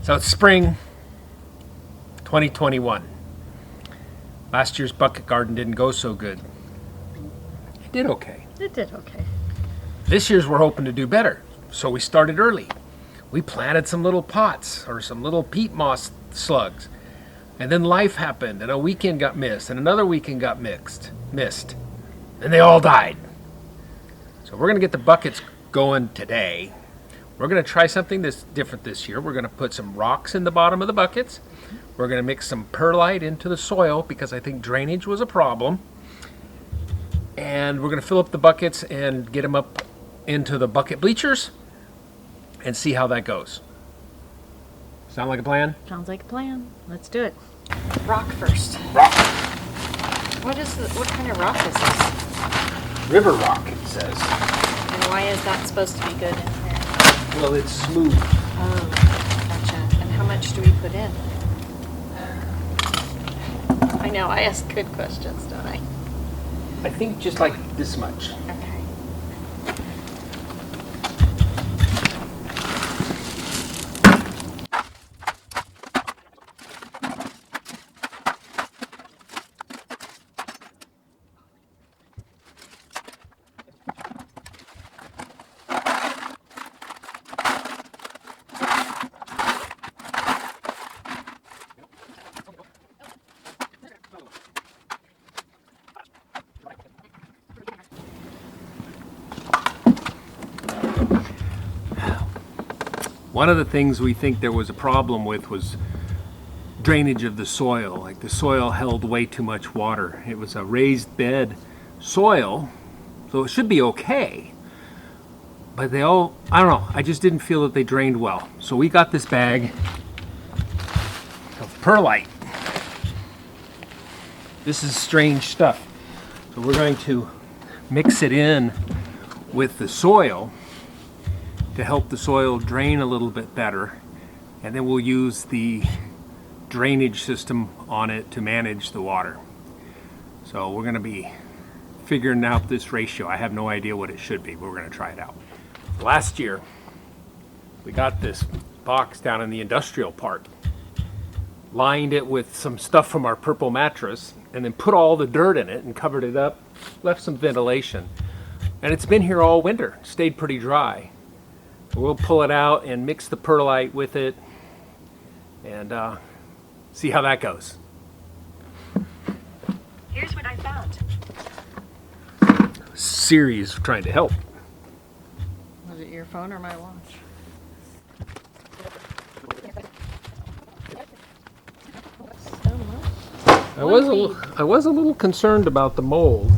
So it's spring 2021. Last year's bucket garden didn't go so good. It did okay. It did okay. This year's we're hoping to do better. So we started early. We planted some little pots or some little peat moss slugs. And then life happened and a weekend got missed and another weekend got missed. And they all died. So we're gonna get the buckets going today. We're gonna try something that's different this year. We're gonna put some rocks in the bottom of the buckets. We're gonna mix some perlite into the soil because I think drainage was a problem. And we're gonna fill up the buckets and get them up into the bucket bleachers and see how that goes. Sound like a plan? Sounds like a plan. Let's do it. Rock first. Rock. What kind of rock is this? River rock, it says. And why is that supposed to be good in here? Well, it's smooth. Oh, gotcha. And how much do we put in? I know, I ask good questions, don't I? I think just like this much. Okay. One of the things we think there was a problem with was drainage of the soil. Like the soil held way too much water. It was a raised bed soil, so it should be okay. But I don't know, I just didn't feel that they drained well. So we got this bag of perlite. This is strange stuff. So we're going to mix it in with the soil to help the soil drain a little bit better, and then we'll use the drainage system on it to manage the water. So we're going to be figuring out this ratio. I have no idea what it should be, but we're going to try it out. Last year we got this box down in the industrial park, lined it with some stuff from our purple mattress, and then put all the dirt in it and covered it up, left some ventilation, and it's been here all winter. Stayed pretty dry. We'll pull it out and mix the perlite with it and see how that goes. Here's what I found. Siri's trying to help. Was it your phone or my watch? So much. I was a little concerned about the mold,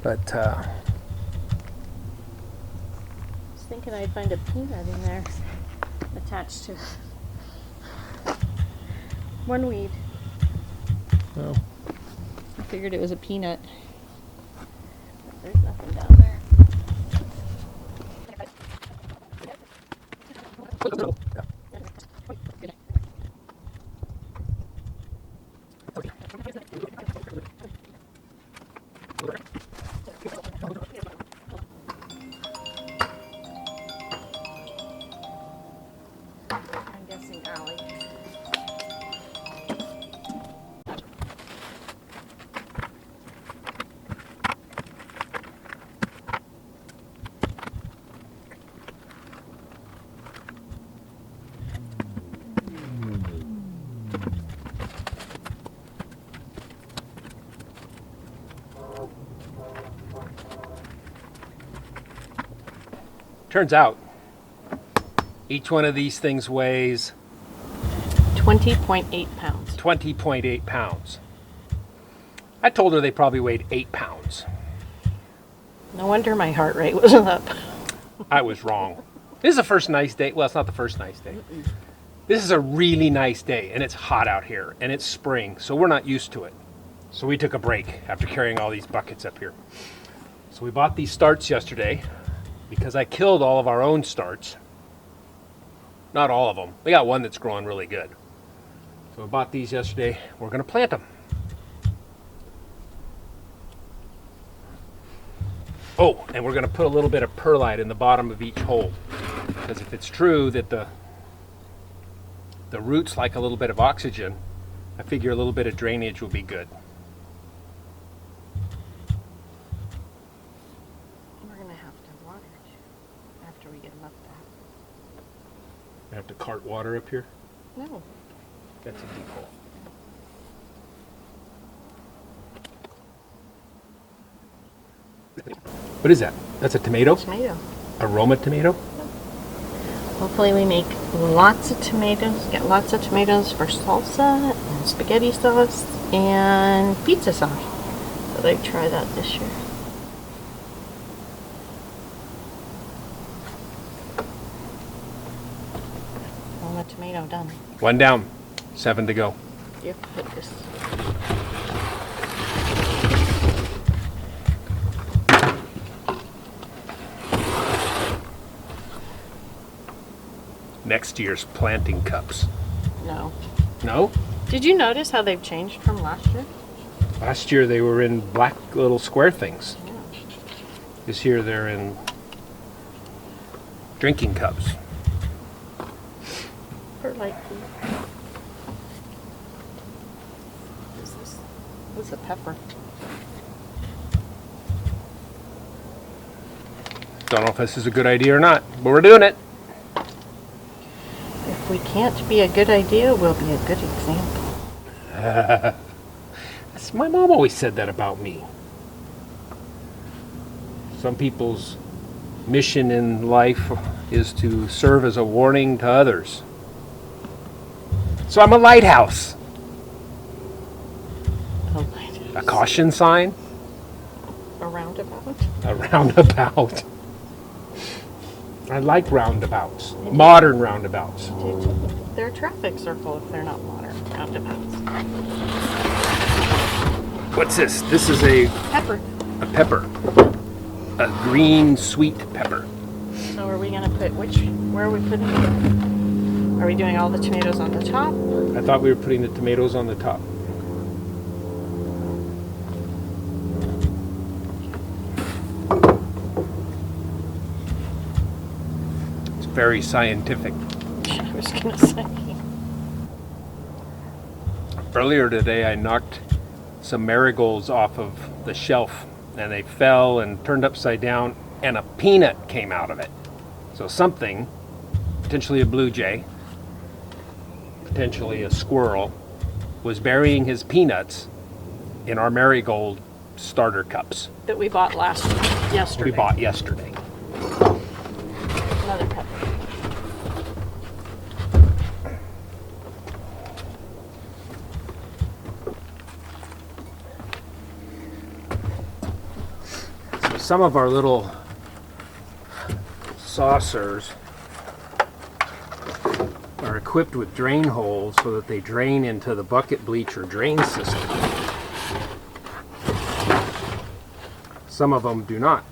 but Thinking I'd find a peanut in there attached to one weed. well, I figured it was a peanut. There's nothing down there. I'm guessing Allie. turns out each one of these things weighs 20.8 pounds. 20.8 pounds. I told her they probably weighed 8 pounds. No wonder my heart rate wasn't up. I was wrong. This is the first nice day. Well, it's not the first nice day. This is a really nice day, and it's hot out here, and it's spring, so we're not used to it. So we took a break after carrying all these buckets up here. So we bought these starts yesterday because I killed all of our own starts. Not all of them. We got one that's growing really good. So we bought these yesterday. We're going to plant them. Oh, and we're going to put a little bit of perlite in the bottom of each hole. Because if it's true that the The roots like a little bit of oxygen. I figure a little bit of drainage will be good. We're gonna have to water it after we get them up I have to cart water up here. there. No. That's a deep hole. What is that? That's a tomato? Tomato. Aroma tomato? Hopefully we make lots of tomatoes, get lots of tomatoes for salsa and spaghetti sauce and pizza sauce. I'd like to try that this year. One tomato done. One down, 7 to go. You have to put this. Next year's planting cups. No. No? Did you notice how they've changed from last year? Last year they were in black little square things. Yeah. This year they're in drinking cups. For like what is this? What's a pepper? Don't know if this is a good idea or not, but we're doing it. If we can't be a good idea, we'll be a good example. My mom always said that about me. Some people's mission in life is to serve as a warning to others. So I'm a lighthouse. Oh my goodness. A caution sign. A roundabout? A roundabout. I like roundabouts. Modern roundabouts. They're a traffic circle if they're not modern roundabouts. What's this? This is a Pepper. pepper. A green sweet pepper. So are we gonna put where are we putting it? Are we doing all the tomatoes on the top? I thought we were putting the tomatoes on the top. It's very scientific. I was gonna say. Earlier today I knocked some marigolds off of the shelf and they fell and turned upside down and a peanut came out of it. So something, potentially a blue jay, potentially a squirrel, was burying his peanuts in our marigold starter cups That we bought yesterday. we bought yesterday. Another pepper. So some of our little saucers are equipped with drain holes so that they drain into the bucket bleach or drain system. Some of them do not.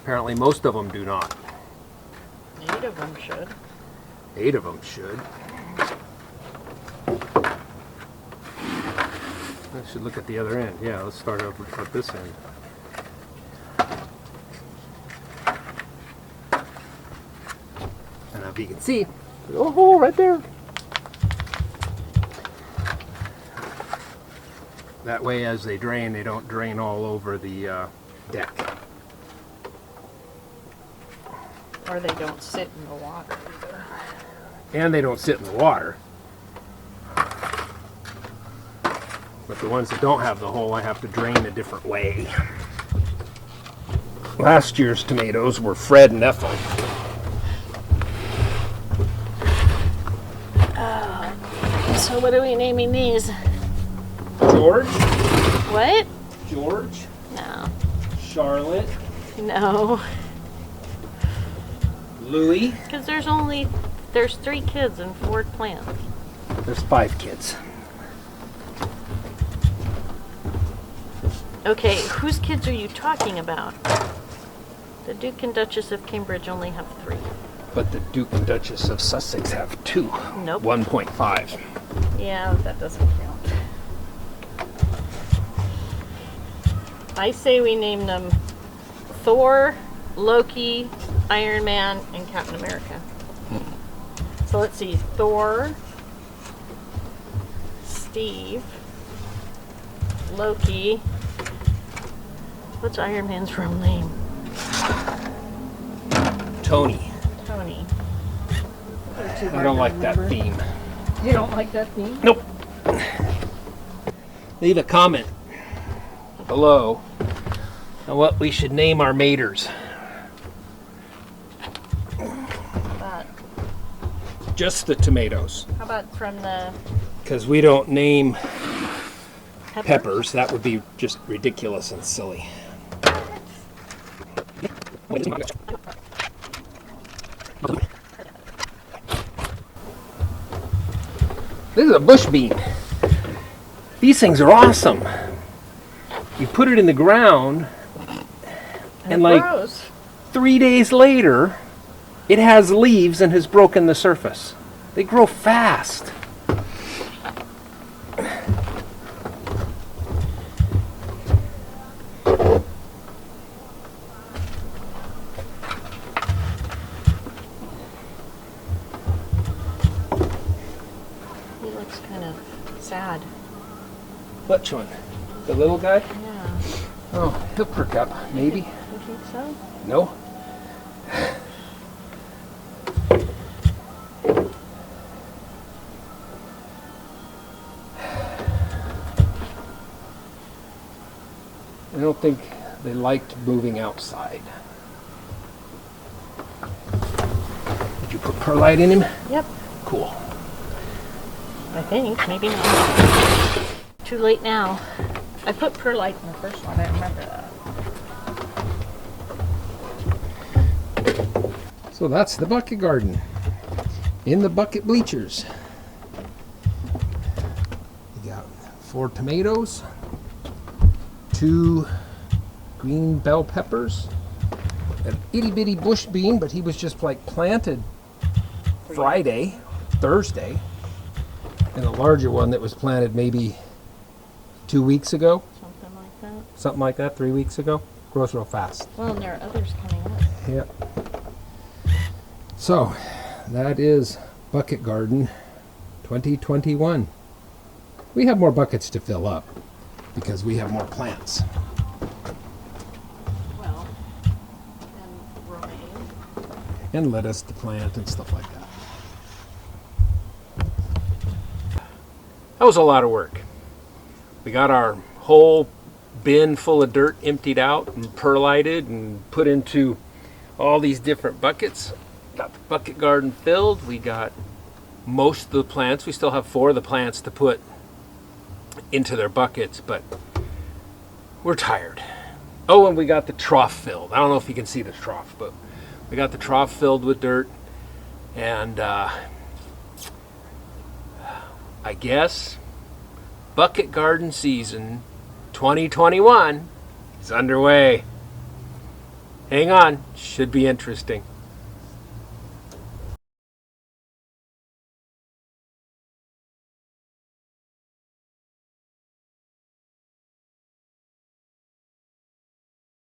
Apparently most of them do not. 8 of them should. 8 of them should. I should look at the other end. Yeah, let's start over at this end. And if you can see, there's a hole right there. That way as they drain, they don't drain all over the deck. Or they don't sit in the water either. And they don't sit in the water. But the ones that don't have the hole, I have to drain a different way. Last year's tomatoes were Fred and Ethel. So what are we naming these? George, What? George, No. Charlotte, No. Louie. Because there's 3 kids and 4 plants. There's 5 kids. Okay, whose kids are you talking about? The Duke and Duchess of Cambridge only have 3. But the Duke and Duchess of Sussex have 2. Nope. 1.5. Yeah, that doesn't count. I say we name them Thor, Loki, Iron Man, and Captain America. So let's see, Thor, Steve, Loki. What's Iron Man's real name? Tony. Tony. I don't like that theme. You don't like that theme? Nope. Leave a comment below on what we should name our maters. Just the tomatoes. How about from the Because we don't name peppers. That would be just ridiculous and silly. This is a bush bean. These things are awesome. You put it in the ground, and like grows. 3 days later, it has leaves and has broken the surface. They grow fast. He looks kind of sad. Which one? The little guy? Yeah. Oh, he'll perk up, maybe. You think so? No? I don't think they liked moving outside. Did you put perlite in him? Yep. Cool. I think. Maybe not. Too late now. I put perlite in the first one. I remember that. So that's the bucket garden. In the bucket bleachers. You got 4 tomatoes, 2 green bell peppers, an itty bitty bush bean, but he was just like planted Friday, Thursday, and a larger one that was planted maybe 2 weeks ago, something like that, 3 weeks ago. Grows real fast. Well, and there are others coming up. Yeah. So, that is Bucket Garden 2021. We have more buckets to fill up because we have more plants. Well, and romaine. And lettuce to plant and stuff like that. That was a lot of work. We got our whole bin full of dirt emptied out and perlighted and put into all these different buckets. Got the bucket garden filled. We got most of the plants. We still have 4 of the plants to put into their buckets, but we're tired. Oh, and we got the trough filled. I don't know if you can see the trough, but we got the trough filled with dirt. And I guess bucket garden season 2021 is underway. Hang on, should be interesting.